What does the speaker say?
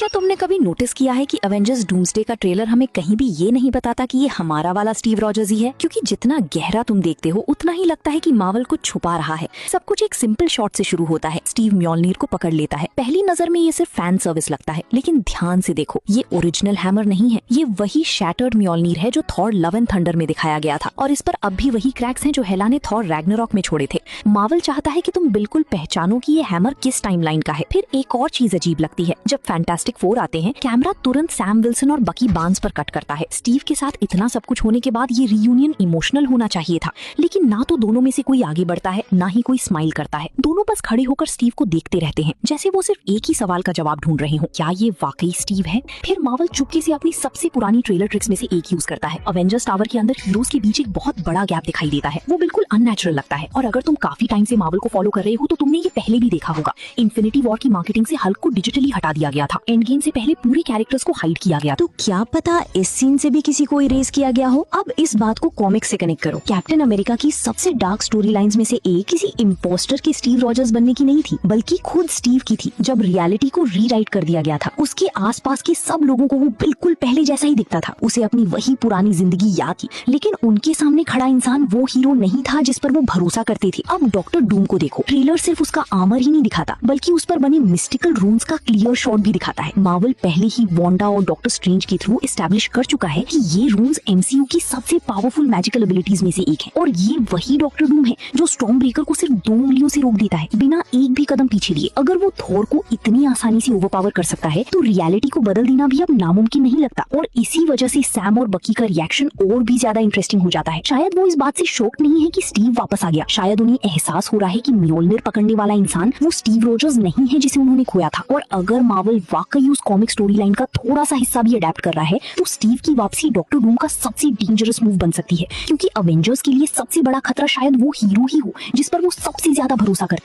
क्या तुमने कभी नोटिस किया है कि अवेंजर्स डूम्सडे का ट्रेलर हमें कहीं भी ये नहीं बताता कि ये हमारा वाला स्टीव रॉजर्स ही है? क्योंकि जितना गहरा तुम देखते हो उतना ही लगता है कि मार्वल कुछ छुपा रहा है। सब कुछ एक सिंपल शॉट से शुरू होता है, स्टीव म्योल्निर को पकड़ लेता है। पहली नजर में ये सिर्फ फैन सर्विस लगता है, लेकिन ध्यान से देखो, ये ओरिजिनल हैमर नहीं है। ये वही शैटर्ड म्योल्निर है जो थॉर लव एंड थंडर में दिखाया गया था, और इस पर अब भी वही क्रैक्स हैं जो हेला ने थॉर रैग्नारॉक में छोड़े थे। मार्वल चाहता है कि तुम बिल्कुल पहचानो कि ये हैमर किस टाइमलाइन का है। फिर एक और चीज अजीब लगती है, जब फैंटास्टिक फोर आते हैं, कैमरा तुरंत सैम विल्सन और बकी बार्न्स पर कट करता है। स्टीव के साथ इतना सब कुछ होने के बाद ये रियूनियन इमोशनल होना चाहिए था, लेकिन ना तो दोनों में से कोई आगे बढ़ता है, ना ही कोई स्माइल करता है। दोनों बस खड़े होकर स्टीव को देखते रहते हैं, जैसे वो सिर्फ एक ही सवाल का जवाब ढूंढ रहे हो, क्या ये वाकई स्टीव है? फिर मार्वल चुपके से अपनी सबसे पुरानी ट्रेलर ट्रिक्स में से एक यूज करता है। अवेंजर्स टावर के अंदर हीरोज के बीच एक बहुत बड़ा गैप दिखाई देता है। वो बिल्कुल अननेचुरल लगता है, और अगर तुम काफी टाइम से मार्वल को फॉलो कर रहे हो तो तुमने ये पहले भी देखा होगा। इन्फिनिटी वॉर की मार्केटिंग से हल्क को डिजिटली हटा दिया गया था। एंड गेम से पहले पूरे कैरेक्टर्स को हाइड किया गया। तो क्या पता इस सीन से भी किसी को इरेज किया गया हो। अब इस बात को कॉमिक्स से कनेक्ट करो। कैप्टन अमेरिका की सबसे डार्क स्टोरी लाइन्स में से एक किसी इम्पोस्टर के स्टीव रॉजर्स बनने की नहीं थी, बल्कि खुद स्टीव की थी। जब रियलिटी को रीराइट कर दिया गया था, उसके आसपास के सब लोगों को वो बिल्कुल पहले जैसा ही दिखता था। उसे अपनी वही पुरानी जिंदगी याद थी, लेकिन उनके सामने खड़ा इंसान वो हीरो नहीं था जिस पर वो भरोसा करते थे। अब डॉक्टर डूम को देखो, ट्रेलर सिर्फ उसका आर्मर ही नहीं दिखाता, बल्कि उस पर बने मिस्टिकल रून्स का क्लियर शॉट भी दिखाता है। मार्वल पहले ही वांडा और डॉक्टर स्ट्रेंज के थ्रू एस्टैब्लिश कर चुका है कि ये रून्स एमसीयू की सबसे पावरफुल मैजिकल एबिलिटीज में से एक है, और ये वही डॉक्टर डूम है जो स्टॉर्म ब्रेकर को सिर्फ 2 उंगलियों से रोक देता है, बिना एक भी कदम पीछे लिए। अगर वो थोर को इतनी आसानी से ओवरपावर कर सकता है, तो रियलिटी को बदल देना भी अब नामुमकिन नहीं लगता। और इसी वजह से सैम और बकी का रिएक्शन और भी ज्यादा इंटरेस्टिंग हो जाता है। शायद वो इस बात से शॉक नहीं है कि स्टीव वापस आ गया, शायद उन्हें एहसास हो रहा है कि म्योल्निर पकड़ने वाला इंसान वो स्टीव रॉजर्स नहीं है जिसे उन्होंने खोया था। और अगर मार्वल वाकई उस कॉमिक स्टोरी लाइन का थोड़ा सा हिस्सा भी अडेप्ट कर रहा है, तो स्टीव की वापसी डॉक्टर डूम का सबसे डेंजरस मूव बन सकती है, क्योंकि अवेंजर्स के लिए सबसे बड़ा खतरा शायद वो हीरो ही हो जिस पर वो सबसे ज्यादा भरोसा करते हैं।